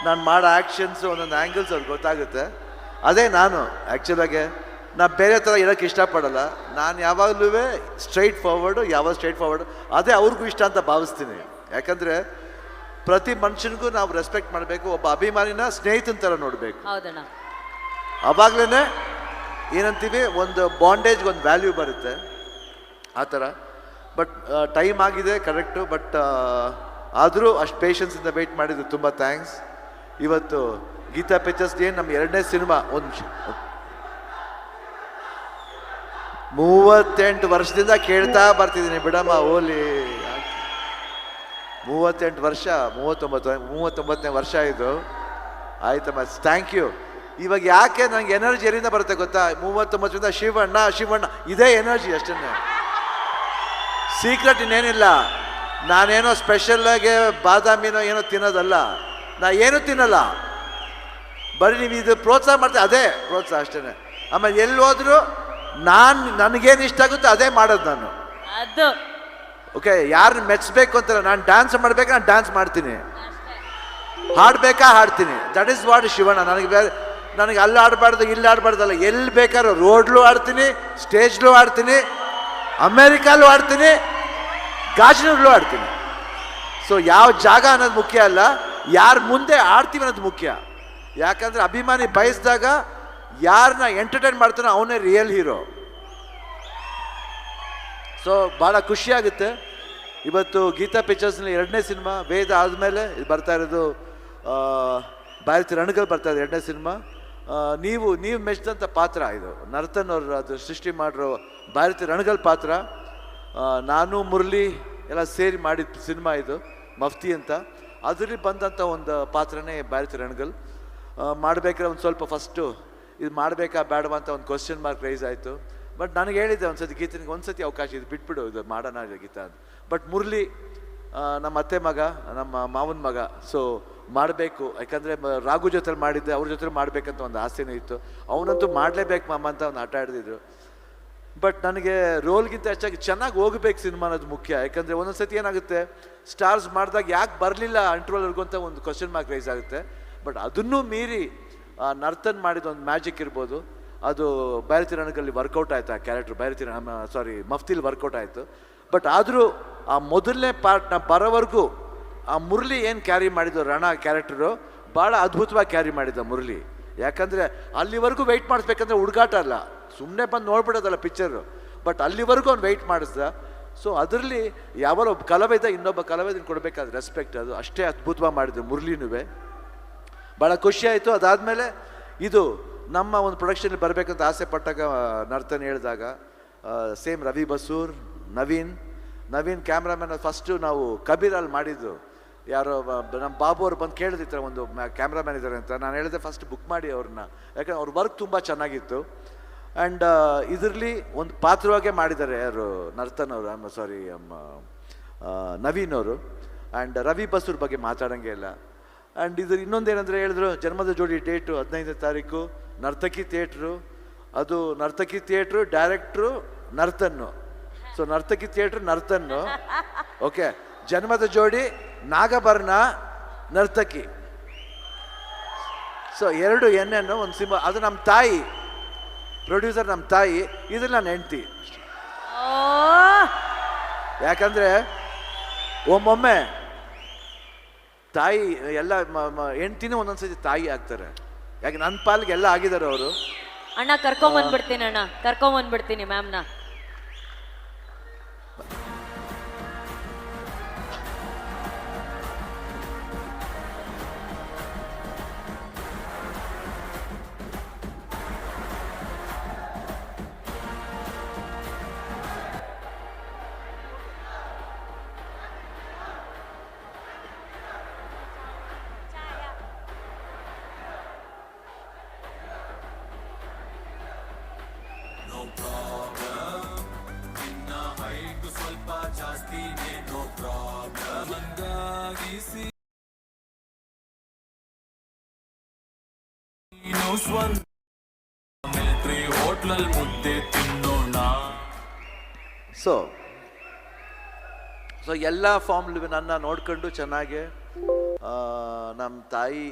ನಾನು ಮಾಡೋ ಆ್ಯಕ್ಷನ್ಸು ಒಂದೊಂದು ಆ್ಯಂಗಲ್ಸ್ ಅವ್ರಿಗೆ ಗೊತ್ತಾಗುತ್ತೆ. ಅದೇ ನಾನು ಆ್ಯಕ್ಚುಲಾಗೆ ನಾನು ಬೇರೆ ಥರ ಇರೋಕ್ಕೆ ಇಷ್ಟಪಡಲ್ಲ. ನಾನು ಯಾವಾಗಲೂ ಸ್ಟ್ರೈಟ್ ಫಾರ್ವರ್ಡು, ಯಾವಾಗ ಸ್ಟ್ರೈಟ್ ಫಾರ್ವರ್ಡು ಅದೇ ಅವ್ರಿಗೂ ಇಷ್ಟ ಅಂತ ಭಾವಿಸ್ತೀನಿ. ಯಾಕಂದರೆ ಪ್ರತಿ ಮನುಷ್ಯನಿಗೂ ನಾವು ರೆಸ್ಪೆಕ್ಟ್ ಮಾಡಬೇಕು. ಒಬ್ಬ ಅಭಿಮಾನಿನ ಸ್ನೇಹಿತನ ಥರ ನೋಡಬೇಕು. ಆವಾಗಲೇ ಏನಂತೀವಿ, ಒಂದು ಬಾಂಡೇಜ್ಗೆ ಒಂದು ವ್ಯಾಲ್ಯೂ ಬರುತ್ತೆ ಆ ಥರ. ಬಟ್ ಟೈಮ್ ಆಗಿದೆ ಕರೆಕ್ಟು. ಬಟ್ ಆದರೂ ಅಷ್ಟು ಪೇಷನ್ಸಿಂದ ವೆಯ್ಟ್ ಮಾಡಿದ್ದು ತುಂಬ ಥ್ಯಾಂಕ್ಸ್. ಇವತ್ತು ಗೀತಾ ಪಿಕ್ಚರ್ಸ್ ಏನು ನಮ್ಮ 2ನೇ ಸಿನಿಮಾ. 38 ವರ್ಷದಿಂದ ಕೇಳ್ತಾ ಬರ್ತಿದ್ದೀನಿ ಬಿಡಮ್ಮ ಓಲಿ. 38 ವರ್ಷ, 39ನೇ ವರ್ಷ ಇದು ಆಯ್ತಮ್ಮ. Thank you. ಇವಾಗ ಯಾಕೆ ನನಗೆ ಎನರ್ಜಿ ಎಲ್ಲಿಂದ ಬರುತ್ತೆ ಗೊತ್ತಾ? 39ರಿಂದ ಶಿವಣ್ಣ ಇದೇ ಎನರ್ಜಿ ಅಷ್ಟೇ. ಸೀಕ್ರೆಟ್ ಇನ್ನೇನಿಲ್ಲ. ನಾನೇನೋ ಸ್ಪೆಷಲ್ಲಾಗಿ ಬಾದಾಮಿನೋ ಏನೋ ತಿನ್ನೋದಲ್ಲ. ನಾ ಏನೂ ತಿನ್ನಲ್ಲ. ಬರೀ ನೀವು ಇದು ಪ್ರೋತ್ಸಾಹ ಮಾಡ್ತೀವಿ, ಅದೇ ಪ್ರೋತ್ಸಾಹ ಅಷ್ಟೇ. ಆಮೇಲೆ ಎಲ್ಲಿ ಹೋದ್ರು ನನಗೇನು ಇಷ್ಟ ಆಗುತ್ತೋ ಅದೇ ಮಾಡೋದು ನಾನು. ಓಕೆ, ಯಾರನ್ನ ಮೆಚ್ಚಬೇಕು ಅಂತಲ್ಲ. ನಾನು ಡ್ಯಾನ್ಸ್ ಮಾಡ್ಬೇಕಾ ನಾನು ಡ್ಯಾನ್ಸ್ ಮಾಡ್ತೀನಿ, ಹಾಡ್ಬೇಕಾ ಹಾಡ್ತೀನಿ. That is what Shivanna. ನನಗೆ ಅಲ್ಲಿ ಆಡಬಾರ್ದು ಇಲ್ಲಿ ಆಡಬಾರ್ದಲ್ಲ. ಎಲ್ಲಿ ಬೇಕಾದ್ರೂ ರೋಡ್ಲೂ ಆಡ್ತೀನಿ, ಸ್ಟೇಜ್ಲೂ ಆಡ್ತೀನಿ, ಅಮೇರಿಕಾಲೂ ಆಡ್ತೀನಿ, ಗಾಜಿನಲ್ಲೂ ಆಡ್ತೀನಿ. ಸೊ ಯಾವ ಜಾಗ ಅನ್ನೋದು ಮುಖ್ಯ ಅಲ್ಲ, ಯಾರು ಮುಂದೆ ಆಡ್ತೀವಿ ಅನ್ನೋದು ಮುಖ್ಯ. ಯಾಕಂದರೆ ಅಭಿಮಾನಿ ಬಯಸಿದಾಗ ಯಾರನ್ನ ಎಂಟರ್ಟೈನ್ ಮಾಡ್ತಾನೋ ಅವನೇ ರಿಯಲ್ ಹೀರೋ. ಸೊ ಭಾಳ ಖುಷಿಯಾಗುತ್ತೆ. ಇವತ್ತು ಗೀತಾ ಪಿಕ್ಚರ್ಸ್ನಲ್ಲಿ 2ನೇ ಸಿನಿಮಾ, ವೇದ ಆದಮೇಲೆ ಇದು ಬರ್ತಾ ಇರೋದು ಭಾರತಿ ರಣಗಲ್ ಬರ್ತಾ ಇದೆ 2ನೇ ಸಿನಿಮಾ. ನೀವು ಮೆಚ್ಚಿದಂಥ ಪಾತ್ರ ಇದು. ನರ್ತನ್ ಅವರು ಅದು ಸೃಷ್ಟಿ ಮಾಡಿರೋ ಭಾರತಿ ರಣಗಲ್ ಪಾತ್ರ. ನಾನು ಮುರಳಿ ಎಲ್ಲ ಸೇರಿ ಮಾಡಿದ ಸಿನಿಮಾ ಇದು, ಮಫ್ತಿ ಅಂತ. ಅದರಲ್ಲಿ ಬಂದಂಥ ಒಂದು ಪಾತ್ರನೇ ಭಾರತಿ ರಣಗಲ್. ಮಾಡಬೇಕಾದ್ರೆ ಒಂದು ಸ್ವಲ್ಪ ಫಸ್ಟು ಇದು ಮಾಡಬೇಕಾ ಬೇಡವಾ ಅಂತ ಒಂದು ಕ್ವಶನ್ ಮಾರ್ಕ್ ರೈಸ್ ಆಯಿತು. ಬಟ್ ನನಗೆ ಹೇಳಿದ್ದೆ ಒಂದ್ಸತಿ ಗೀತನಿಗೆ, ಒಂದ್ಸತಿ ಅವಕಾಶ ಇದು ಬಿಟ್ಬಿಡು, ಇದು ಮಾಡೋಣ ಗೀತಾ ಅಂತ. ಬಟ್ ಮುರಳಿ ನಮ್ಮ ಅತ್ತೆ ಮಗ, ನಮ್ಮ ಮಾವನ ಮಗ, ಸೊ ಮಾಡಬೇಕು. ಯಾಕಂದರೆ ರಾಘು ಜೊತೆಲಿ ಮಾಡಿದ್ದೆ, ಅವ್ರ ಜೊತೆ ಮಾಡಬೇಕಂತ ಒಂದು ಆಸೆನೂ ಇತ್ತು. ಅವನಂತೂ ಮಾಡಲೇಬೇಕು ಮಾಮ ಅಂತ ಒಂದು ಆಟ ಆಡ್ದಿದ್ರು. ಬಟ್ ನನಗೆ ರೋಲ್ಗಿಂತ ಹೆಚ್ಚಾಗಿ ಚೆನ್ನಾಗಿ ಹೋಗ್ಬೇಕು ಸಿನಿಮಾ ಅನ್ನೋದು ಮುಖ್ಯ. ಯಾಕಂದರೆ ಒಂದೊಂದು ಸತಿ ಏನಾಗುತ್ತೆ, ಸ್ಟಾರ್ಸ್ ಮಾಡಿದಾಗ ಯಾಕೆ ಬರಲಿಲ್ಲ ಇಂಟರ್ವಲ್ವರೆಗೂ ಅಂತ ಒಂದು ಕ್ವಶನ್ ಮಾರ್ಕ್ ರೈಸ್ ಆಗುತ್ತೆ. ಬಟ್ ಅದನ್ನೂ ಮೀರಿ ನರ್ತನ್ ಮಾಡಿದ ಒಂದು ಮ್ಯಾಜಿಕ್ ಇರ್ಬೋದು. ಅದು ಭಾರತಿ ರಣಗಲ್ಲಿ ವರ್ಕೌಟ್ ಆಯಿತು. ಆ ಕ್ಯಾರೆಕ್ಟ್ರು ಮಫ್ತಿಲಿ ವರ್ಕೌಟ್ ಆಯಿತು. ಬಟ್ ಆದರೂ ಆ ಮೊದಲನೇ ಪಾರ್ಟ್ನ ಬರೋವರೆಗೂ ಆ ಮುರಳಿ ಏನು ಕ್ಯಾರಿ ಮಾಡಿದ್ದು ರಣ ಕ್ಯಾರೆಕ್ಟರು ಭಾಳ ಅದ್ಭುತವಾಗಿ ಕ್ಯಾರಿ ಮಾಡಿದ್ದ ಮುರಳಿ. ಯಾಕಂದರೆ ಅಲ್ಲಿವರೆಗೂ ವೆಯ್ಟ್ ಮಾಡಿಸ್ಬೇಕಂದ್ರೆ ಹುಡುಗಾಟ ಅಲ್ಲ, ಸುಮ್ಮನೆ ಬಂದು ನೋಡ್ಬಿಡೋದಲ್ಲ ಪಿಕ್ಚರು. ಬಟ್ ಅಲ್ಲಿವರೆಗೂ ಅವ್ನು ವೆಯ್ಟ್ ಮಾಡಿಸ್ದ. ಸೊ ಅದರಲ್ಲಿ ಯಾವಾಗ ಒಬ್ಬ ಕಲಾವಿದ ಇನ್ನೊಬ್ಬ ಕಲಾವಿದನ ಕೊಡಬೇಕಾದ ರೆಸ್ಪೆಕ್ಟ್, ಅದು ಅಷ್ಟೇ ಅದ್ಭುತವಾಗಿ ಮಾಡಿದ್ದು ಮುರಳಿನೂ. ಭಾಳ ಖುಷಿಯಾಯಿತು. ಅದಾದಮೇಲೆ ಇದು ನಮ್ಮ ಒಂದು ಪ್ರೊಡಕ್ಷನಲ್ಲಿ ಬರಬೇಕಂತ ಆಸೆ ಪಟ್ಟಾಗ ನರ್ತನ್ ಹೇಳಿದಾಗ same Ravi Basrur, Naveen cameraman. First ನಾವು ಕಬೀರಲ್ಲಿ ಮಾಡಿದ್ದು. ಯಾರೋ ನಮ್ಮ ಬಾಬು ಅವ್ರು ಬಂದು ಕೇಳಿದಿತ್ತು ಒಂದು ಕ್ಯಾಮ್ರಾಮ್ಯಾನ್ ಇದ್ದಾರೆ ಅಂತ. ನಾನು ಹೇಳಿದೆ ಫಸ್ಟ್ ಬುಕ್ ಮಾಡಿ ಅವ್ರನ್ನ, ಯಾಕಂದ್ರೆ ಅವ್ರ ವರ್ಕ್ ತುಂಬ ಚೆನ್ನಾಗಿತ್ತು. ಆ್ಯಂಡ್ ಇದರಲ್ಲಿ ಒಂದು ಪಾತ್ರವಾಗೇ ಮಾಡಿದ್ದಾರೆ ಯಾರು, ನರ್ತನ್ ಅವರು, ನವೀನ್ ಅವರು. ಆ್ಯಂಡ್ ರವಿ ಬಸೂರ್ ಬಗ್ಗೆ ಮಾತಾಡೋಂಗೆ ಇಲ್ಲ. ಆ್ಯಂಡ್ ಇದ್ರ ಇನ್ನೊಂದೇನೆಂದರೆ ಹೇಳಿದ್ರು, ಜನ್ಮದ ಜೋಡಿ ಡೇಟು 15ನೇ ತಾರೀಕು, ನರ್ತಕಿ ಥಿಯೇಟ್ರು. ಅದು ನರ್ತಕಿ ಥಿಯೇಟ್ರು, ಡೈರೆಕ್ಟ್ರು ನರ್ತನ್ನು. ಸೊ ನರ್ತಕಿ ಥಿಯೇಟ್ರು ನರ್ತನ್ನು. ಓಕೆ, ಜನ್ಮದ ಜೋಡಿ ನಾಗಭರಣ ನರ್ತಕಿ. ಸೊ 2 ಎಣ್ಣೆನ್ನು ಒಂದು ಸಿಂಬ. ಅದು ನಮ್ಮ ತಾಯಿ, ಪ್ರೊಡ್ಯೂಸರ್ ನಮ್ಮ ತಾಯಿ, ಇದ್ರಲ್ಲಿ ನನ್ನ ಹೆಂಡ್ತಿ. ಯಾಕಂದರೆ ಒಮ್ಮೊಮ್ಮೆ ತಾಯಿ ಎಲ್ಲ ಹೆಂಡ್ತಿನೂ ಒಂದೊಂದ್ಸತಿ ತಾಯಿ ಆಗ್ತಾರೆ. ಯಾಕೆ ನನ್ನ ಪಾಲಿಗೆ ಎಲ್ಲ ಆಗಿದ್ದಾರೆ ಅವರು. ಅಣ್ಣ ಕರ್ಕೊಂಬಂದ್ಬಿಡ್ತೀನಿ ಮ್ಯಾಮ್ನ. ಸೊ ಎಲ್ಲ ಫಾರ್ಮ್ಲು ನನ್ನ ನೋಡ್ಕೊಂಡು ಚೆನ್ನಾಗಿ ನಮ್ಮ ತಾಯಿ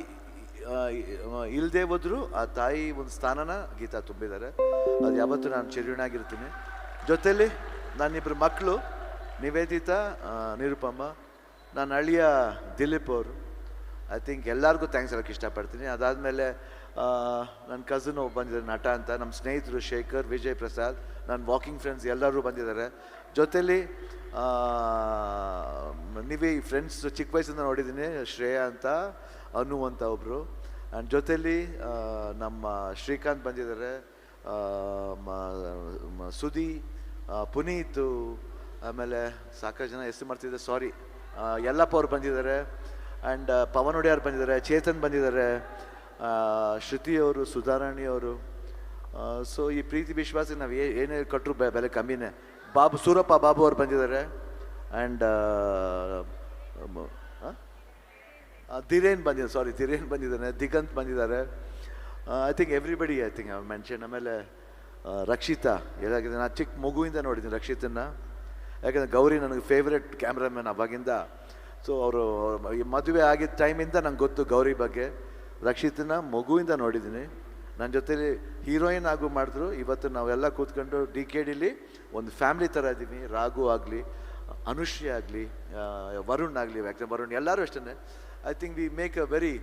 ಇಲ್ಲದೆ ಹೋದ್ರು ಆ ತಾಯಿ ಒಂದು ಸ್ಥಾನನ ಗೀತಾ ತುಂಬಿದ್ದಾರೆ. ಅದು ಯಾವತ್ತೂ ನಾನು ಚಿರುಣಾಗಿರ್ತೀನಿ. ಜೊತೆಲಿ ನನ್ನಿಬ್ಬರು ಮಕ್ಕಳು ನಿವೇದಿತಾ, ನಿರುಪಮ್ಮ, ನನ್ನ ಅಳಿಯ ದಿಲೀಪ್ ಅವರು. ಐ ಥಿಂಕ್ ಎಲ್ಲರಿಗೂ ಥ್ಯಾಂಕ್ಸ್ ಹೇಳೋಕ್ಕೆ ಇಷ್ಟಪಡ್ತೀನಿ. ಅದಾದಮೇಲೆ ನನ್ನ ಕಸಿನ್ ಒಬ್ಬ ಬಂದಿದ್ದಾರೆ ನಟ ಅಂತ, ನಮ್ಮ ಸ್ನೇಹಿತರು ಶೇಖರ್, ವಿಜಯ್ ಪ್ರಸಾದ್, ನನ್ನ ವಾಕಿಂಗ್ ಫ್ರೆಂಡ್ಸ್ ಎಲ್ಲರೂ ಬಂದಿದ್ದಾರೆ. ಜೊತೆಲಿ ನೀವೇ ಈ ಫ್ರೆಂಡ್ಸ್ ಚಿಕ್ಕ ವಯಸ್ಸಿಂದ ನೋಡಿದ್ದೀನಿ, ಶ್ರೇಯಾ ಅಂತ, ಅನು ಅಂತ ಒಬ್ಬರು. ಆ್ಯಂಡ್ ಜೊತೆಲಿ ನಮ್ಮ ಶ್ರೀಕಾಂತ್ ಬಂದಿದ್ದಾರೆ, ಸುದಿ, ಪುನೀತು, ಆಮೇಲೆ ಸಾಕಷ್ಟು ಜನ ಹೆಸರು ಮಾಡ್ತಿದ್ದಾರೆ, ಸಾರಿ, ಯಲ್ಲಪ್ಪ ಅವ್ರು ಬಂದಿದ್ದಾರೆ. ಆ್ಯಂಡ್ ಪವನ್ ಒಡೆಯರ್ ಬಂದಿದ್ದಾರೆ, ಚೇತನ್ ಬಂದಿದ್ದಾರೆ, ಶ್ರುತಿಯವರು, ಸುಧಾರಾಣಿಯವರು. ಸೊ ಈ ಪ್ರೀತಿ ವಿಶ್ವಾಸ ನಾವು ಏನೇ ಕೊಟ್ಟರು ಬೆಲೆ ಕಮ್ಮಿನೇ. ಸೂರಪ್ಪ ಬಾಬು ಅವ್ರು ಬಂದಿದ್ದಾರೆ. ಆ್ಯಂಡ್ ಧಿರೇನ್ ಬಂದಿದ್ದಾನೆ, ದಿಗಂತ್ ಬಂದಿದ್ದಾರೆ. I think everybody, I think I mention. ಆಮೇಲೆ ರಕ್ಷಿತಾ ಎಲ್ಲಾಗಿದೆ, ನಾನು ಚಿಕ್ಕ ಮಗುವಿಂದ ನೋಡಿದ್ದೀನಿ ರಕ್ಷಿತನ್ನ. ಯಾಕಂದರೆ ಗೌರಿ ನನಗೆ ಫೇವ್ರೆಟ್ ಕ್ಯಾಮ್ರಾಮನ್ ಅವಾಗಿಂದ. ಸೊ ಅವರು ಈ ಮದುವೆ ಆಗಿದ್ದ ಟೈಮಿಂದ ನಂಗೆ ಗೊತ್ತು ಗೌರಿ ಬಗ್ಗೆ. ರಕ್ಷಿತನ ಮಗುವಿಂದ ನೋಡಿದ್ದೀನಿ. ನನ್ನ ಜೊತೆಲಿ ಹೀರೋಯಿನ್ ಆಗು ಮಾಡಿದ್ರು. ಇವತ್ತು ನಾವೆಲ್ಲ ಕೂತ್ಕೊಂಡು DKDಲಿ ಒಂದು ಫ್ಯಾಮ್ಲಿ ಥರ ಇದ್ದೀವಿ. ರಾಘು ಆಗಲಿ, ಅನುಶ್ರೀ ಆಗಲಿ, ವರುಣ್ ಆಗಲಿ, ಯಾಕಂದ್ರೆ ವರುಣ್ ಎಲ್ಲರೂ ಅಷ್ಟೇ. I think we make a very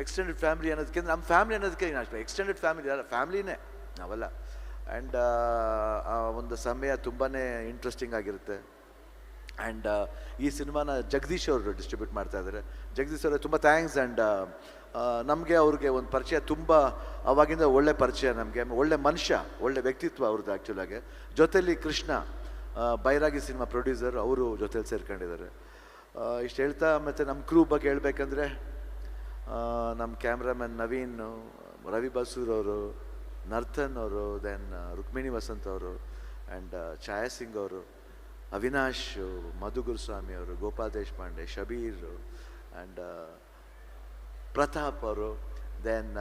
extended family ಅನ್ನೋದಕ್ಕೆ, ನಮ್ಮ ಫ್ಯಾಮಿಲಿ ಅನ್ನೋದಕ್ಕೆ ಅಷ್ಟೇ ಎಕ್ಸ್ಟೆಂಡೆಡ್ ಫ್ಯಾಮಿಲಿ ಅಲ್ಲ, ಫ್ಯಾಮಿಲಿನೇ ನಾವೆಲ್ಲ. ಆ್ಯಂಡ್ ಒಂದು ಸಮಯ ತುಂಬಾ ಇಂಟ್ರೆಸ್ಟಿಂಗ್ ಆಗಿರುತ್ತೆ. ಆ್ಯಂಡ್ ಈ ಸಿನಿಮಾನ ಜಗದೀಶ್ ಅವರು ಡಿಸ್ಟ್ರಿಬ್ಯೂಟ್ ಮಾಡ್ತಾ ಇದ್ದಾರೆ. ಜಗದೀಶ್ ಅವರೇ ತುಂಬ ಥ್ಯಾಂಕ್ಸ್. ಆ್ಯಂಡ್ ನಮಗೆ ಅವ್ರಿಗೆ ಒಂದು ಪರಿಚಯ, ತುಂಬ ಅವಾಗಿಂದ ಒಳ್ಳೆ ಪರಿಚಯ ನಮಗೆ. ಒಳ್ಳೆ ಮನುಷ್ಯ, ಒಳ್ಳೆ ವ್ಯಕ್ತಿತ್ವ ಅವ್ರದ್ದು ಆ್ಯಕ್ಚುಲಾಗಿ. ಜೊತೆಲಿ ಕೃಷ್ಣ, ಬೈರಾಗಿ ಸಿನಿಮಾ ಪ್ರೊಡ್ಯೂಸರ್, ಅವರು ಜೊತೆಲಿ ಸೇರ್ಕೊಂಡಿದ್ದಾರೆ. ಇಷ್ಟು ಹೇಳ್ತಾ, ಮತ್ತು ನಮ್ಮ ಕ್ರೂ ಬಗ್ಗೆ ಹೇಳ್ಬೇಕಂದ್ರೆ ನಮ್ಮ ಕ್ಯಾಮ್ರಾಮನ್ ನವೀನ್, ರವಿ ಬಸೂರವರು, ನರ್ತನ್ ಅವರು, ದೆನ್ ರುಕ್ಮಿಣಿ ವಸಂತ್ ಅವರು, ಆ್ಯಂಡ್ ಛಾಯಾ ಸಿಂಗ್ ಅವರು, ಅವಿನಾಶ್, ಮಧು ಗುರುಸ್ವಾಮಿ ಅವರು, ಗೋಪಾಲ್ ದೇಶಪಾಂಡೆ, ಶಬೀರ್, ಆ್ಯಂಡ್ ಪ್ರತಾಪ್ ಅವರು, ದೆನ್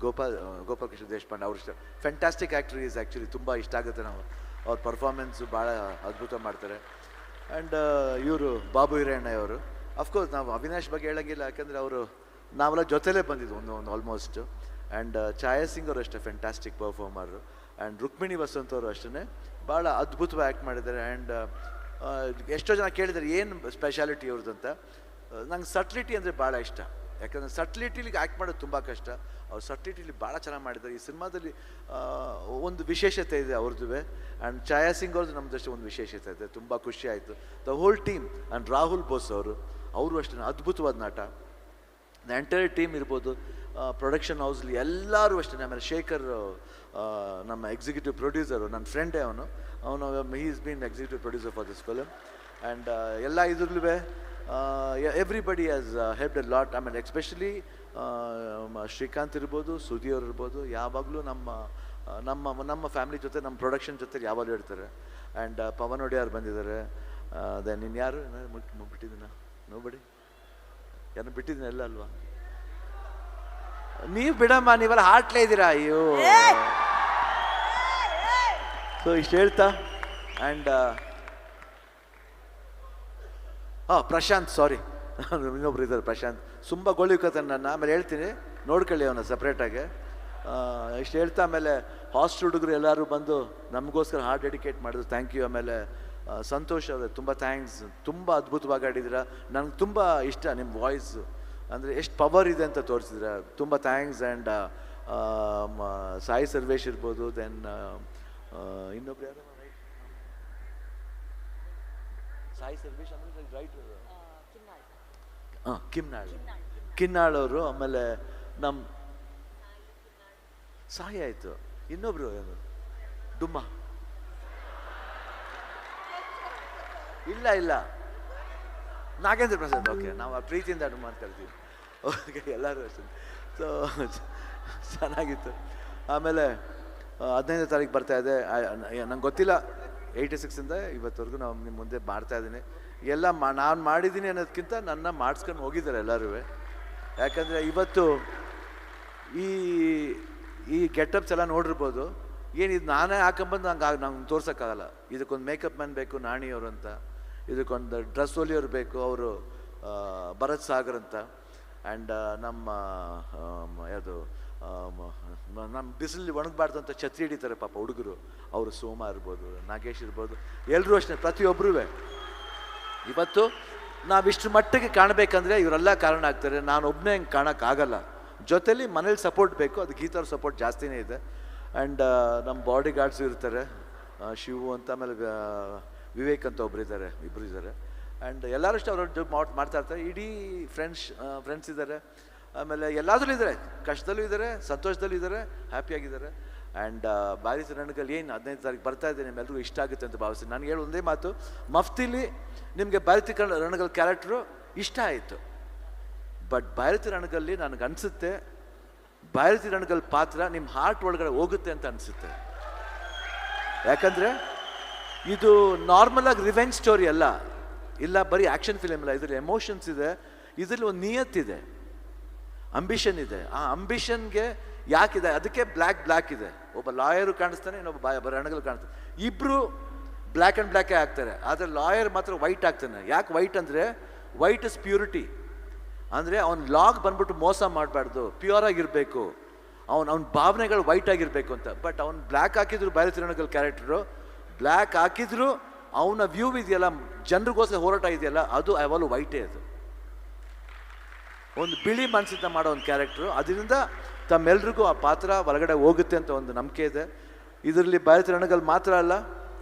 ಗೋಪಾಲ್ ಕೃಷ್ಣ ದೇಶಪಾಂಡೆ ಅವರು. ಇಷ್ಟ ಫ್ಯಾಂಟಾಸ್ಟಿಕ್ ಆ್ಯಕ್ಟರ್ ಈಸ್ ಆ್ಯಕ್ಚುಲಿ, ತುಂಬ ಇಷ್ಟ ಆಗುತ್ತೆ. ನಾವು ಅವ್ರ ಪರ್ಫಾರ್ಮೆನ್ಸು ಭಾಳ ಅದ್ಭುತ ಮಾಡ್ತಾರೆ. ಆ್ಯಂಡ್ ಇವರು ಬಾಬು ಹಿರಣ್ಣ ಅವರು. ಅಫ್ಕೋರ್ಸ್ ನಾವು ಅವಿನಾಶ್ ಬಗ್ಗೆ ಹೇಳೋಂಗಿಲ್ಲ, ಯಾಕಂದರೆ ಅವರು ನಾವೆಲ್ಲ ಜೊತೆಲೇ ಬಂದಿದ್ದು ಒಂದು ಆಲ್ಮೋಸ್ಟ್. ಆ್ಯಂಡ್ ಛಾಯಾ ಸಿಂಗ್ ಅವರು ಅಷ್ಟೇ ಫ್ಯಾಂಟಾಸ್ಟಿಕ್ ಪರ್ಫಾರ್ಮರು. ಆ್ಯಂಡ್ ರುಕ್ಮಿಣಿ ವಸಂತ್ ಅವರು ಅಷ್ಟೇ ಭಾಳ ಅದ್ಭುತವಾಗಿ ಆ್ಯಕ್ಟ್ ಮಾಡಿದ್ದಾರೆ. ಆ್ಯಂಡ್ ಎಷ್ಟೋ ಜನ ಕೇಳಿದ್ದಾರೆ ಏನು ಸ್ಪೆಷಾಲಿಟಿ ಅವ್ರದ್ದು ಅಂತ. ನಂಗೆ ಸಟ್ಲಿಟಿ ಅಂದರೆ ಭಾಳ ಇಷ್ಟ. ಯಾಕಂದರೆ ಸಟ್ಲಿಟಿಲಿಗೆ ಆ್ಯಕ್ಟ್ ಮಾಡೋದು ತುಂಬ ಕಷ್ಟ. ಅವ್ರು ಸಟ್ಲಿಟಿಲಿ ಭಾಳ ಚೆನ್ನಾಗಿ ಮಾಡಿದ್ದಾರೆ. ಈ ಸಿನಿಮಾದಲ್ಲಿ ಒಂದು ವಿಶೇಷತೆ ಇದೆ ಅವ್ರದ್ದು. ಆ್ಯಂಡ್ ಛಾಯಾ ಸಿಂಗ್ ಅವ್ರದ್ದು ನಮ್ಮದಷ್ಟು ಒಂದು ವಿಶೇಷತೆ ಇದೆ. ತುಂಬ ಖುಷಿ ಆಯಿತು. The whole team. And Rahul Bose ಅವರು ಅಷ್ಟೇ ಅದ್ಭುತವಾದ ನಟ. ದ ಎಂಟೈರ್ ಟೀಮ್ ಇರ್ಬೋದು, ಪ್ರೊಡಕ್ಷನ್ ಹೌಸ್ಲಿ ಎಲ್ಲರೂ ಅಷ್ಟೇ. ಆಮೇಲೆ ಶೇಖರ್ ನಮ್ಮ ಎಕ್ಸಿಕ್ಯೂಟಿವ್ ಪ್ರೊಡ್ಯೂಸರು, ನನ್ನ ಫ್ರೆಂಡೇ ಅವನು he is been executive producer for this film. And ಎಲ್ಲ ಇದ್ರಲ್ಲೂ everybody has helped a lot. ಆಮೇಲೆ ಎಸ್ಪೆಷಲಿ ಶ್ರೀಕಾಂತ್ ಇರ್ಬೋದು, ಸುಧಿಯವ್ರು ಇರ್ಬೋದು, ಯಾವಾಗಲೂ ನಮ್ಮ ಫ್ಯಾಮಿಲಿ ಜೊತೆ, ನಮ್ಮ ಪ್ರೊಡಕ್ಷನ್ ಜೊತೆ ಯಾವಾಗಲೂ ಇರ್ತಾರೆ. ಆ್ಯಂಡ್ ಪವನ್ ಒಡೆಯರ್ ಬಂದಿದ್ದಾರೆ. ದೆನ್ ಇನ್ಯಾರು ಬಿಟ್ಟಿದ್ದೀನ ನೋಬಡಿ, ಯಾರು ಬಿಟ್ಟಿದ್ದೀನಿ ಎಲ್ಲ ಅಲ್ವಾ? ನೀವು ಬಿಡಮ್ಮ, ನೀವೆಲ್ಲ ಹಾಟ್ಲೇ ಇದ್ದೀರಾ. ಅಯ್ಯೋ. ಸೊ ಇಷ್ಟು ಹೇಳ್ತಾ, ಆ್ಯಂಡ್ ಪ್ರಶಾಂತ್, ಸಾರಿ ಇನ್ನೊಬ್ರು ಇದ್ದಾರೆ ಪ್ರಶಾಂತ್, ತುಂಬ ಗೋಳಿಕತ್ತಾನೆ ನನ್ನ. ಆಮೇಲೆ ಹೇಳ್ತೀನಿ, ನೋಡ್ಕೊಳ್ಳಿ ಅವನ ಸಪ್ರೇಟಾಗಿ. ಇಷ್ಟು ಹೇಳ್ತಾ, ಆಮೇಲೆ ಹಾಸ್ಟೆಲ್ ಹುಡುಗರು ಎಲ್ಲರೂ ಬಂದು ನಮಗೋಸ್ಕರ ಹಾರ್ಟ್ ಡೆಡಿಕೇಟ್ ಮಾಡಿದ್ರು. Thank you. ಆಮೇಲೆ ಸಂತೋಷ್ ಅವರೇ ತುಂಬ ಥ್ಯಾಂಕ್ಸ್. ತುಂಬ ಅದ್ಭುತವಾಗಿ ಆಡಿದ್ದೀರಾ. ನನಗೆ ತುಂಬ ಇಷ್ಟ ನಿಮ್ಮ ವಾಯ್ಸು, ಅಂದರೆ ಎಷ್ಟು ಪವರ್ ಇದೆ ಅಂತ ತೋರಿಸಿದ್ರೆ ತುಂಬ ಥ್ಯಾಂಕ್ಸ್. ಆ್ಯಂಡ್ ಸಾಯಿ ಸರ್ವೇಶ್ ಇರ್ಬೋದು, ದೆನ್ ಇನ್ನೊಬ್ರು ಯಾರು, ಸಾಯಿ ಸರ್ವೇಶ್ ಅಂದರೆ ರೈಟ್, ಕಿನ್ನಾಳ್ ಅವರು. ಆಮೇಲೆ ನಮ್ಮ ಸಾಯಿ ಆಯಿತು, ಇನ್ನೊಬ್ರು ಡುಮ್ಮ, ಇಲ್ಲ ನಾಗೇಂದ್ರ ಪ್ರಸಾದ್. ಓಕೆ, ನಾವು ಆ ಪ್ರೀತಿಯಿಂದ ಡುಮ್ಮ ಅಂತ ಕರಿತೀವಿ. ಓಕೆ, ಎಲ್ಲರೂ ಅಷ್ಟೇ. ಸೊ ಚೆನ್ನಾಗಿತ್ತು. ಆಮೇಲೆ 15ನೇ ತಾರೀಕು ಬರ್ತಾಯಿದೆ. ನಂಗೆ ಗೊತ್ತಿಲ್ಲ, 86ಇಂದ ಇವತ್ತವರೆಗೂ ನಾವು ನಿಮ್ಮ ಮುಂದೆ ಮಾಡ್ತಾಯಿದ್ದೀನಿ. ಎಲ್ಲ ನಾನು ಮಾಡಿದ್ದೀನಿ ಅನ್ನೋದಕ್ಕಿಂತ ನನ್ನ ಮಾಡಿಸ್ಕೊಂಡು ಹೋಗಿದ್ದಾರೆ ಎಲ್ಲರೂ. ಯಾಕಂದರೆ ಇವತ್ತು ಈ ಗೆಟಪ್ಸ್ ಎಲ್ಲ ನೋಡಿರ್ಬೋದು. ಏನಿದು ನಾನೇ ಹಾಕೊಂಬಂದು ನಂಗೆ ತೋರ್ಸೋಕ್ಕಾಗಲ್ಲ. ಇದಕ್ಕೊಂದು ಮೇಕಪ್ ಮ್ಯಾನ್ ಬೇಕು, ನಾಣಿಯವರು ಅಂತ. ಇದಕ್ಕೊಂದು ಡ್ರೆಸ್ ಹೊಲಿಯೋರು ಬೇಕು, ಅವರು ಭರತ್ ಸಾಗರ್ ಅಂತ, ಆ್ಯಂಡ್ ನಮ್ಮ ಯಾವುದು ನಮ್ಮ ಬಿಸಿಲಲ್ಲಿ ಒಣಗಬಾರ್ದು ಅಂತ ಛತ್ರಿ ಹಿಡಿತಾರೆ ಪಾಪ ಹುಡುಗರು, ಅವರು ಸೋಮ ಇರ್ಬೋದು, ನಾಗೇಶ್ ಇರ್ಬೋದು, ಎಲ್ಲರೂ ಅಷ್ಟೇ, ಪ್ರತಿಯೊಬ್ಬರೂ ಇವತ್ತು ನಾವಿಷ್ಟು ಮಟ್ಟಿಗೆ ಕಾಣಬೇಕಂದ್ರೆ ಇವರೆಲ್ಲ ಕಾರಣ ಆಗ್ತಾರೆ. ನಾನು ಒಬ್ಬನೇ ಹಿಂಗೆ ಕಾಣೋಕ್ಕಾಗಲ್ಲ, ಜೊತೆಲಿ ಮನೇಲಿ ಸಪೋರ್ಟ್ ಬೇಕು, ಅದು ಗೀತವ್ರ ಸಪೋರ್ಟ್ ಜಾಸ್ತಿನೇ ಇದೆ. ಆ್ಯಂಡ್ ನಮ್ಮ ಬಾಡಿ ಗಾರ್ಡ್ಸು ಇರ್ತಾರೆ, ಶಿವು ಅಂತ, ಆಮೇಲೆ ವಿವೇಕ್ ಅಂತ ಇಬ್ಬರು ಇದ್ದಾರೆ. ಆ್ಯಂಡ್ ಎಲ್ಲರೂ ಅಷ್ಟೇ ಅವ್ರ ಮಾಡ್ತಾ ಇರ್ತಾರೆ. ಇಡೀ ಫ್ರೆಂಡ್ಸ್ ಇದ್ದಾರೆ, ಆಮೇಲೆ ಎಲ್ಲಾದ್ರೂ ಇದ್ದಾರೆ, ಕಷ್ಟದಲ್ಲೂ ಇದ್ದಾರೆ, ಸಂತೋಷದಲ್ಲೂ ಇದ್ದಾರೆ, ಹ್ಯಾಪಿಯಾಗಿದ್ದಾರೆ. ಆ್ಯಂಡ್ ಬಾರಿಸ ರಣಗಲ್ ಏನು 15 ತಾರೀಕು ಬರ್ತಾ ಇದೆ, ನಿಮ್ಮೆಲ್ಲರಿಗೂ ಇಷ್ಟ ಆಗುತ್ತೆ ಅಂತ ಭಾವಿಸ್ತೀನಿ. ನನಗೆ ಹೇಳು ಒಂದೇ ಮಾತು, ಮಫ್ತಿಲಿ ನಿಮಗೆ ಭಾರತಿ ರಣಗಲ್ ಕ್ಯಾರೆಕ್ಟ್ರು ಇಷ್ಟ ಆಯಿತು, ಬಟ್ ಭಾರತಿ ರಣಗಲ್ಲಿ ನನಗೆ ಅನಿಸುತ್ತೆ ಭಾರತಿ ರಣಗಲ್ ಪಾತ್ರ ನಿಮ್ಮ ಹಾರ್ಟ್ ಒಳಗಡೆ ಹೋಗುತ್ತೆ ಅಂತ ಅನಿಸುತ್ತೆ. ಯಾಕಂದರೆ ಇದು ನಾರ್ಮಲಾಗಿ ರಿವೆಂಜ್ ಸ್ಟೋರಿ ಅಲ್ಲ, ಇಲ್ಲ ಬರೀ ಆ್ಯಕ್ಷನ್ ಫಿಲಮ್ ಇಲ್ಲ, ಇದರಲ್ಲಿ ಎಮೋಷನ್ಸ್ ಇದೆ, ಇದರಲ್ಲಿ ಒಂದು ನಿಯತ್ತಿದೆ, ಅಂಬಿಷನ್ ಇದೆ. ಆ ಅಂಬಿಷನ್ಗೆ ಯಾಕಿದೆ, ಅದಕ್ಕೆ ಬ್ಲ್ಯಾಕ್ ಇದೆ. ಒಬ್ಬ ಲಾಯರು ಕಾಣಿಸ್ತಾನೆ, ಇನ್ನೊಬ್ಬ ರಣಗಲ್ ಕಾಣಿಸ್ತಾನೆ, ಇಬ್ಬರು ಬ್ಲ್ಯಾಕ್ ಆ್ಯಂಡ್ ಬ್ಲ್ಯಾಕೇ ಆಗ್ತಾರೆ, ಆದರೆ ಲಾಯರ್ ಮಾತ್ರ ವೈಟ್ ಆಗ್ತಾನೆ. ಯಾಕೆ ವೈಟ್ ಅಂದರೆ, ವೈಟ್ ಇಸ್ ಪ್ಯೂರಿಟಿ, ಅಂದರೆ ಅವ್ನು ಲಾಗ್ ಬಂದ್ಬಿಟ್ಟು ಮೋಸ ಮಾಡಬಾರ್ದು, ಪ್ಯೂರ್ ಆಗಿರಬೇಕು, ಅವನ ಭಾವನೆಗಳು ವೈಟ್ ಆಗಿರಬೇಕು ಅಂತ. ಬಟ್ ಅವ್ನು ಬ್ಲ್ಯಾಕ್ ಹಾಕಿದ್ರು ಭಾರತಿ ರಣಗಲ್ ಕ್ಯಾರೆಕ್ಟರು, ಬ್ಲ್ಯಾಕ್ ಹಾಕಿದ್ರು ಅವನ ವ್ಯೂ ಇದೆಯಲ್ಲ, ಜನರಿಗೋಸ್ಕರ ಹೋರಾಟ ಇದೆಯಲ್ಲ, ಅದು ಯಾವಾಗಲೂ ವೈಟೇ. ಅದು ಒಂದು ಬಿಳಿ ಮನಸ್ಸಿಂದ ಮಾಡೋ ಒಂದು ಕ್ಯಾರೆಕ್ಟ್ರು, ಅದರಿಂದ ತಮ್ಮೆಲ್ರಿಗೂ ಆ ಪಾತ್ರ ಹೊರಗಡೆ ಹೋಗುತ್ತೆ ಅಂತ ಒಂದು ನಂಬಿಕೆ ಇದೆ. ಇದರಲ್ಲಿ ಭಾರತಿ ರಣಗಲ್ ಮಾತ್ರ ಅಲ್ಲ,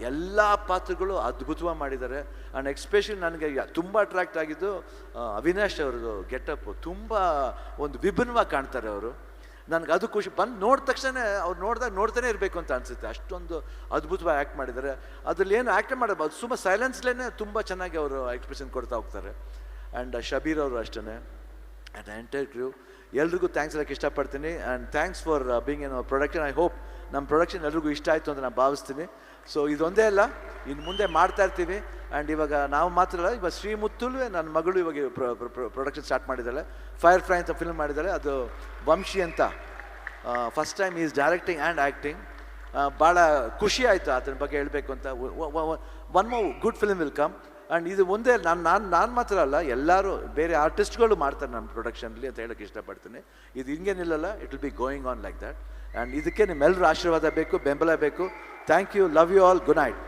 ಎಲ್ಲ ಪಾತ್ರಗಳು ಅದ್ಭುತವಾಗಿ ಮಾಡಿದ್ದಾರೆ. ಆ್ಯಂಡ್ ಎಕ್ಸ್ಪೆಷಲಿ ನನಗೆ ತುಂಬ ಅಟ್ರಾಕ್ಟ್ ಆಗಿದ್ದು ಅವಿನಾಶ್ ಅವ್ರದ್ದು ಗೆಟಪ್ಪು, ತುಂಬ ಒಂದು ವಿಭಿನ್ನವಾಗಿ ಕಾಣ್ತಾರೆ ಅವರು. ನನಗೆ ಅದು ಖುಷಿ, ಬಂದು ನೋಡಿದ ತಕ್ಷಣ ಅವ್ರು ನೋಡ್ತಾನೆ ಇರಬೇಕು ಅಂತ ಅನಿಸುತ್ತೆ, ಅಷ್ಟೊಂದು ಅದ್ಭುತವಾಗಿ ಆ್ಯಕ್ಟ್ ಮಾಡಿದ್ದಾರೆ. ಅದರಲ್ಲಿ ಏನು ಆ್ಯಕ್ಟ್ ಮಾಡೋದು, ಅದು ಸುಮ್ಮ ಸೈಲೆನ್ಸ್ಲೇ ತುಂಬ ಚೆನ್ನಾಗಿ ಅವರು ಎಕ್ಸ್ಪ್ರೆಷನ್ ಕೊಡ್ತಾ ಹೋಗ್ತಾರೆ. ಆ್ಯಂಡ್ ಶಬೀರ್ ಅವರು ಅಷ್ಟೇ, ಆ್ಯಂಡ್ ಎಂಟೈರ್ ಕ್ರೂ ಎಲ್ರಿಗೂ ಥ್ಯಾಂಕ್ಸ್ ಹೇಳೋಕ್ಕೆ ಇಷ್ಟಪಡ್ತೀನಿ. And thanks for being in our production. I hope ನಮ್ಮ ಪ್ರೊಡಕ್ಷನ್ ಎಲ್ರಿಗೂ ಇಷ್ಟ ಆಯಿತು ಅಂತ ನಾನು ಭಾವಿಸ್ತೀನಿ. ಸೊ ಇದೊಂದೇ ಅಲ್ಲ, ಇನ್ನು ಮುಂದೆ ಮಾಡ್ತಾ ಇರ್ತೀವಿ. ಆ್ಯಂಡ್ ಇವಾಗ ನಾವು ಮಾತ್ರ ಅಲ್ಲ, ಇವಾಗ ಶ್ರೀಮುತ್ತುಲು ನನ್ನ ಮಗಳು ಇವಾಗ ಪ್ರೊಡಕ್ಷನ್ ಸ್ಟಾರ್ಟ್ ಮಾಡಿದ್ದಾಳೆ, ಫೈರ್ ಫ್ರೈ ಅಂತ ಫಿಲ್ಮ್ ಮಾಡಿದ್ದಾಳೆ, ಅದು ವಂಶಿ ಅಂತ. First time is directing and acting. ಭಾಳ ಖುಷಿ ಆಯಿತು ಅದರ ಬಗ್ಗೆ ಹೇಳಬೇಕು ಅಂತ. One more good film will come. And ಇದು ಒಂದೇ ನಾನು ಮಾತ್ರ ಅಲ್ಲ, ಎಲ್ಲರೂ ಬೇರೆ ಆರ್ಟಿಸ್ಟ್ಗಳು ಮಾಡ್ತಾರೆ ನಮ್ಮ ಪ್ರೊಡಕ್ಷನ್ಲಿ ಅಂತ ಹೇಳೋಕ್ಕೆ ಇಷ್ಟಪಡ್ತೀನಿ. ಇದು ಹಿಂಗೆ ನಿಲ್ಲಲ್ಲ, it will be going on like that. And ಇದಕ್ಕೆ ನಿಮ್ಮೆಲ್ಲರೂ ಆಶೀರ್ವಾದ ಬೇಕು, ಬೆಂಬಲ ಬೇಕು. Thank you, love you all, good night.